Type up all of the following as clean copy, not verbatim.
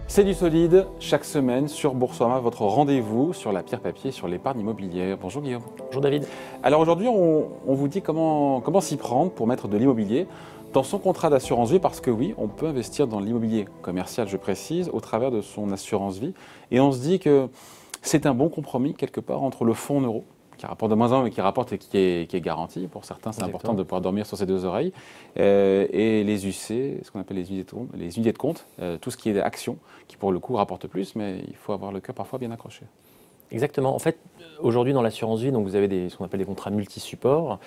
C'est du solide, chaque semaine sur Boursorama, votre rendez-vous sur la pierre papier, sur l'épargne immobilière. Bonjour Guillaume. Bonjour David. Alors aujourd'hui, on vous dit comment s'y prendre pour mettre de l'immobilier dans son contrat d'assurance vie, parce que oui, on peut investir dans l'immobilier commercial, je précise, au travers de son assurance vie. Et on se dit que c'est un bon compromis quelque part entre le fonds en euros, qui rapporte de moins en moins, mais qui rapporte et qui est garanti. Pour certains, c'est important de pouvoir dormir sur ses deux oreilles. Et les UC, ce qu'on appelle les unités de compte, tout ce qui est actions, qui pour le coup rapporte plus, mais il faut avoir le cœur parfois bien accroché. Exactement. En fait, aujourd'hui dans l'assurance vie, donc vous avez ce qu'on appelle des contrats multi-supports.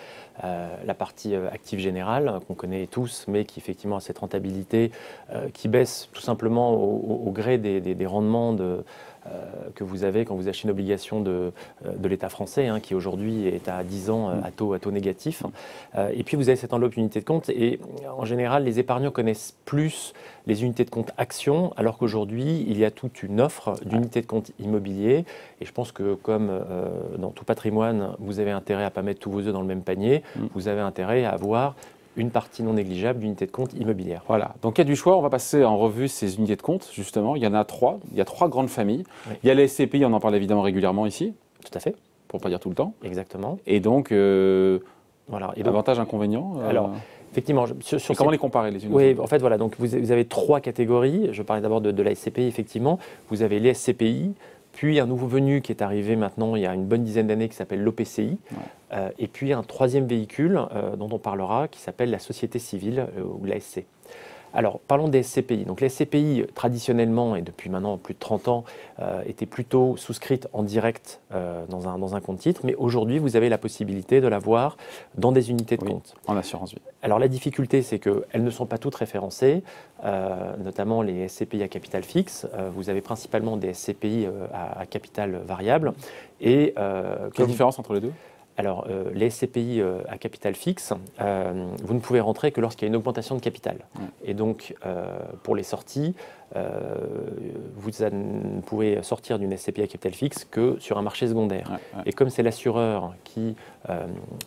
La partie active générale, qu'on connaît tous, mais qui effectivement a cette rentabilité qui baisse tout simplement au gré des rendements que vous avez quand vous achetez une obligation de l'État français, qui aujourd'hui est à 10 ans à taux négatif. Et puis vous avez cette enveloppe unité de compte. Et en général, les épargnants connaissent plus les unités de compte actions, alors qu'aujourd'hui, il y a toute une offre d'unités de compte immobilier. Et je pense que comme dans tout patrimoine, vous avez intérêt à ne pas mettre tous vos œufs dans le même panier, vous avez intérêt à avoir une partie non négligeable d'unités de compte immobilière. Voilà, donc il y a du choix, on va passer en revue ces unités de compte, justement. Il y en a trois, il y a trois grandes familles. Oui. Il y a les SCPI, on en parle évidemment régulièrement ici. Tout à fait. Pour ne pas dire tout le temps. Exactement. Et donc, voilà. Et avantages, inconvénients Alors, effectivement, comment les comparer les unes? Oui, en fait, voilà, donc vous avez trois catégories. Je parlais d'abord de la SCPI, effectivement. Vous avez les SCPI, puis un nouveau venu qui est arrivé maintenant il y a une bonne dizaine d'années qui s'appelle l'OPCI, et puis un troisième véhicule dont on parlera qui s'appelle la société civile ou la SC. Alors, parlons des SCPI. Donc, les SCPI, traditionnellement, et depuis maintenant plus de 30 ans, étaient plutôt souscrites en direct dans un compte titre. Mais aujourd'hui, vous avez la possibilité de l'avoir dans des unités de compte. En assurance vie. Alors, la difficulté, c'est qu'elles ne sont pas toutes référencées, notamment les SCPI à capital fixe. Vous avez principalement des SCPI à capital variable. Quelle est la différence entre les deux ? Alors, les SCPI à capital fixe, vous ne pouvez rentrer que lorsqu'il y a une augmentation de capital. Et donc, pour les sorties, vous ne pouvez sortir d'une SCPI à capital fixe que sur un marché secondaire. Et comme c'est l'assureur qui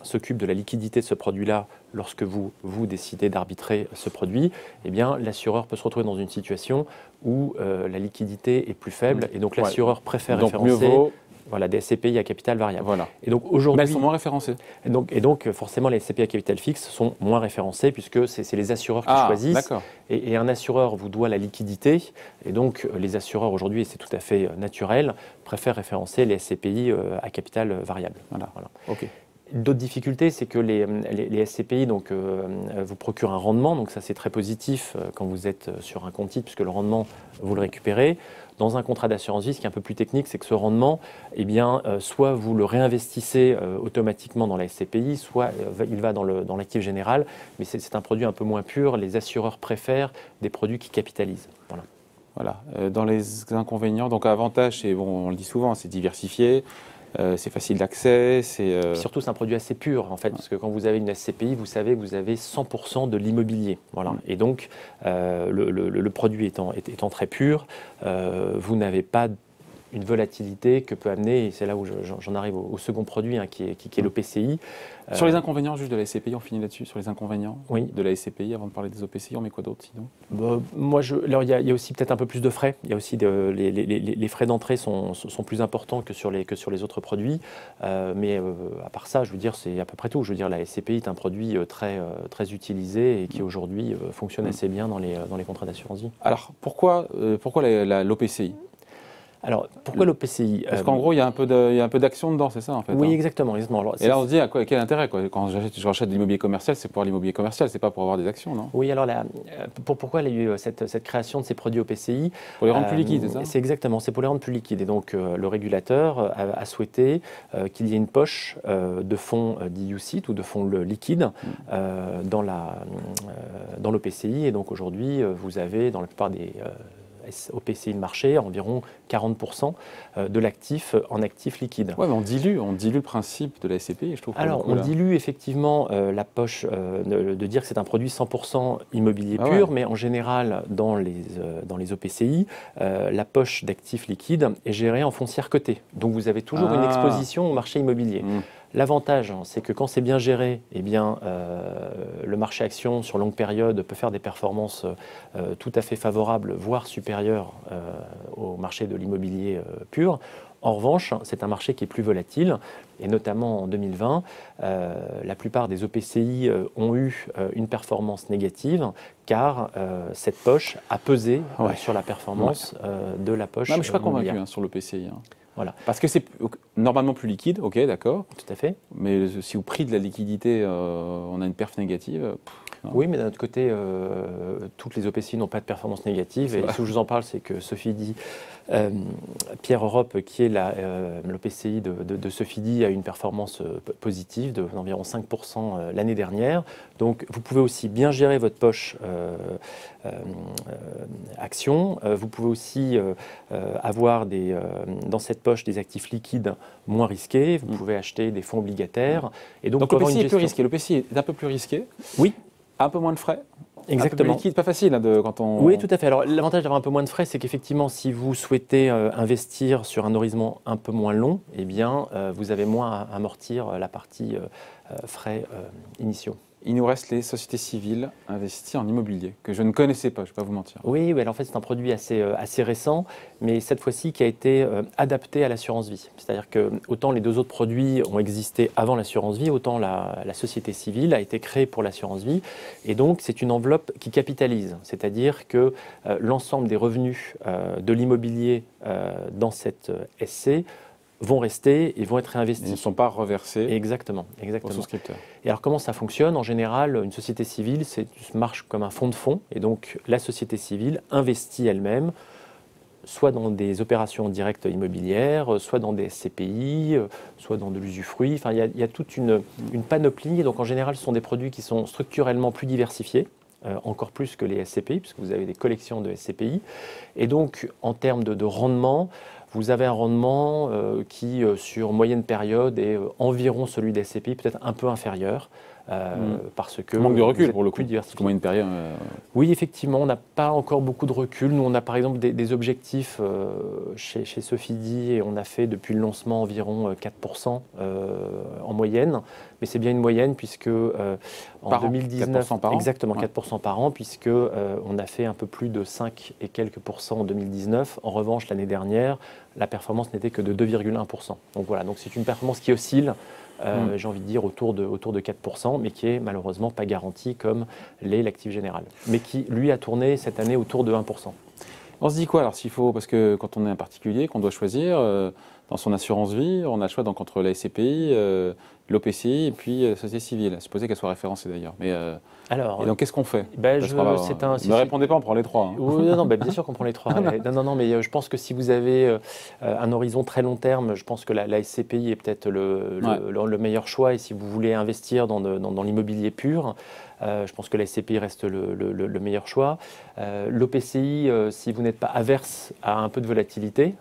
s'occupe de la liquidité de ce produit-là, lorsque vous décidez d'arbitrer ce produit, eh bien, l'assureur peut se retrouver dans une situation où la liquidité est plus faible. Et donc, l'assureur préfère référencer... Voilà, des SCPI à capital variable. Voilà. Et donc aujourd'hui, mais elles sont moins référencées. Et donc forcément, les SCPI à capital fixe sont moins référencées puisque c'est les assureurs qui choisissent. Et un assureur vous doit la liquidité. Et donc les assureurs aujourd'hui, et c'est tout à fait naturel, préfèrent référencer les SCPI à capital variable. Voilà. Okay. D'autres difficultés, c'est que les SCPI vous procurent un rendement, donc ça c'est très positif quand vous êtes sur un compte titre puisque le rendement, vous le récupérez. Dans un contrat d'assurance vie, ce qui est un peu plus technique, c'est que ce rendement, eh bien, soit vous le réinvestissez automatiquement dans la SCPI, soit il va dans l'actif général, mais c'est un produit un peu moins pur. Les assureurs préfèrent des produits qui capitalisent. Voilà. Dans les inconvénients, donc avantage, c'est, on le dit souvent, c'est diversifié. C'est facile d'accès. Surtout, c'est un produit assez pur, en fait, parce que quand vous avez une SCPI, vous savez que vous avez 100% de l'immobilier. Voilà. Et donc, le produit étant très pur, vous n'avez pas une volatilité que peut amener, et c'est là où j'en arrive au second produit, qui est l'OPCI. Sur les inconvénients juste de la SCPI, on finit là-dessus, sur les inconvénients de la SCPI, avant de parler des OPCI, on met quoi d'autre sinon? Alors il y a aussi peut-être un peu plus de frais. Il y a aussi les frais d'entrée sont plus importants que sur les autres produits. Mais à part ça, je veux dire, c'est à peu près tout. Je veux dire, la SCPI est un produit très utilisé et qui aujourd'hui fonctionne assez bien dans les contrats d'assurance vie. Alors pourquoi l'OPCI? Alors, pourquoi l'OPCI? Parce qu'en gros, il y a un peu d'action dedans, c'est ça en fait. Oui, exactement. Alors, et là, on se dit, quel intérêt quoi? Quand je rachète de l'immobilier commercial, c'est pour l'immobilier commercial, c'est pas pour avoir des actions, non? Oui, alors pourquoi il y a eu cette création de ces produits OPCI? Pour les rendre plus liquides, c'est ça? C'est exactement, c'est pour les rendre plus liquides. Et donc, le régulateur a souhaité qu'il y ait une poche de fonds dits UCITS ou de fonds liquides dans l'OPCI. Et donc, aujourd'hui, vous avez dans la plupart des OPCI de marché, environ 40% de l'actif en actif liquide. Oui, mais on dilue le principe de la SCPI, je trouve. Alors, on dilue effectivement la poche de dire que c'est un produit 100% immobilier pur, mais en général, dans les OPCI, la poche d'actifs liquides est gérée en foncière cotée. Donc, vous avez toujours une exposition au marché immobilier. L'avantage, c'est que quand c'est bien géré, eh bien, le marché action sur longue période peut faire des performances tout à fait favorables, voire supérieures au marché de l'immobilier pur. En revanche, c'est un marché qui est plus volatile, et notamment en 2020, la plupart des OPCI ont eu une performance négative, car cette poche a pesé sur la performance de la poche. Non, mais je ne suis pas convaincu sur l'OPCI. Voilà. Parce que c'est normalement plus liquide, ok, d'accord. Tout à fait. Mais si au prix de la liquidité, on a une perf négative. Oui, mais d'un autre côté, toutes les OPCI n'ont pas de performance négative. Et si je vous en parle, c'est que Sofidy, Pierre Europe, qui est l'OPCI de Sofidy, a une performance positive d'environ 5% l'année dernière. Donc, vous pouvez aussi bien gérer votre poche action. Vous pouvez aussi avoir dans cette poche des actifs liquides moins risqués. Vous pouvez acheter des fonds obligataires. Et donc l'OPCI est plus risqué. L'OPCI est un peu plus risqué. Oui. Un peu moins de frais. Exactement. Un peu plus liquide, pas facile quand on... Oui, tout à fait. Alors, l'avantage d'avoir un peu moins de frais, c'est qu'effectivement, si vous souhaitez investir sur un horizon un peu moins long, eh bien, vous avez moins à amortir la partie frais initiaux. Il nous reste les sociétés civiles investies en immobilier, que je ne connaissais pas, je ne vais pas vous mentir. Oui, alors en fait, c'est un produit assez récent, mais cette fois-ci qui a été adapté à l'assurance vie. C'est-à-dire que autant les deux autres produits ont existé avant l'assurance vie, autant la société civile a été créée pour l'assurance vie. Et donc, c'est une enveloppe qui capitalise. C'est-à-dire que l'ensemble des revenus de l'immobilier dans cette SC vont rester et vont être réinvestis. Ils ne sont pas reversés exactement. aux souscripteurs. Et alors comment ça fonctionne? En général, une société civile marche comme un fonds de fonds. Et donc la société civile investit elle-même, soit dans des opérations directes immobilières, soit dans des SCPI, soit dans de l'usufruit. Enfin, il y a toute une panoplie. Donc en général, ce sont des produits qui sont structurellement plus diversifiés. Encore plus que les SCPI, puisque vous avez des collections de SCPI. Et donc, en termes de rendement, vous avez un rendement qui, sur moyenne période, est environ celui des SCPI, peut-être un peu inférieur. Parce que manque de recul pour le coup. Parce que moyenne période. Oui, effectivement, on n'a pas encore beaucoup de recul. Nous, on a par exemple des objectifs chez Sofidy et on a fait depuis le lancement environ 4% en moyenne. Mais c'est bien une moyenne puisque en 2019, 4% par an. Exactement, 4% par an, puisque on a fait un peu plus de 5 et quelques pourcents en 2019. En revanche, l'année dernière, la performance n'était que de 2,1%. Donc voilà, donc c'est une performance qui oscille. J'ai envie de dire autour de 4%, mais qui est malheureusement pas garantie comme l'est l'actif général, mais qui lui a tourné cette année autour de 1%. On se dit quoi alors s'il faut, parce que quand on est un particulier, qu'on doit choisir dans son assurance vie, on a le choix donc entre la SCPI, l'OPCI et puis la société civile. Supposé qu'elle soit référencée d'ailleurs. Mais alors, et donc qu'est-ce qu'on fait? Ne répondez pas, on prend les trois. Oui, non, bien sûr qu'on prend les trois. non, mais je pense que si vous avez un horizon très long terme, je pense que la SCPI est peut-être le meilleur choix. Et si vous voulez investir dans l'immobilier pur, je pense que la SCPI reste le meilleur choix. L'OPCI, si vous n'êtes pas averse à un peu de volatilité.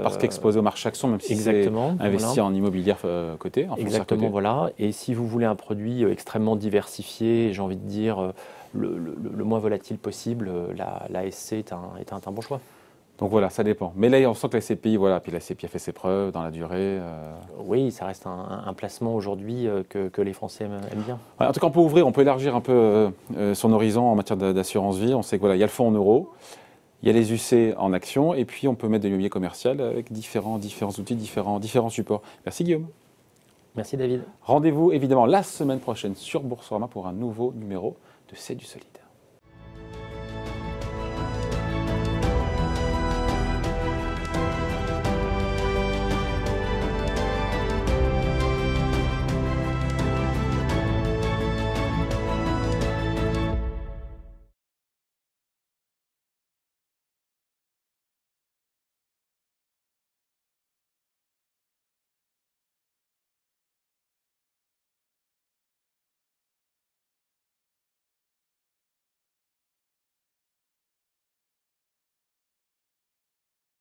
Parce qu'exposé au marché action, même si c'est investi en immobilier coté. Exactement, voilà. Et si vous voulez un produit extrêmement diversifié, j'ai envie de dire le moins volatile possible, la SC est un bon choix. Donc voilà, ça dépend. Mais là, on sent que la SCPI, puis la SCPI a fait ses preuves dans la durée. Oui, ça reste un placement aujourd'hui que les Français aiment bien. Ouais, en tout cas, on peut élargir un peu son horizon en matière d'assurance vie. On sait qu'il y a le fonds en euros, il y a les UC en actions, et puis on peut mettre de l'immobilier commercial avec différents outils, différents supports. Merci Guillaume. Merci David. Rendez-vous évidemment la semaine prochaine sur Boursorama pour un nouveau numéro de C'est du solide.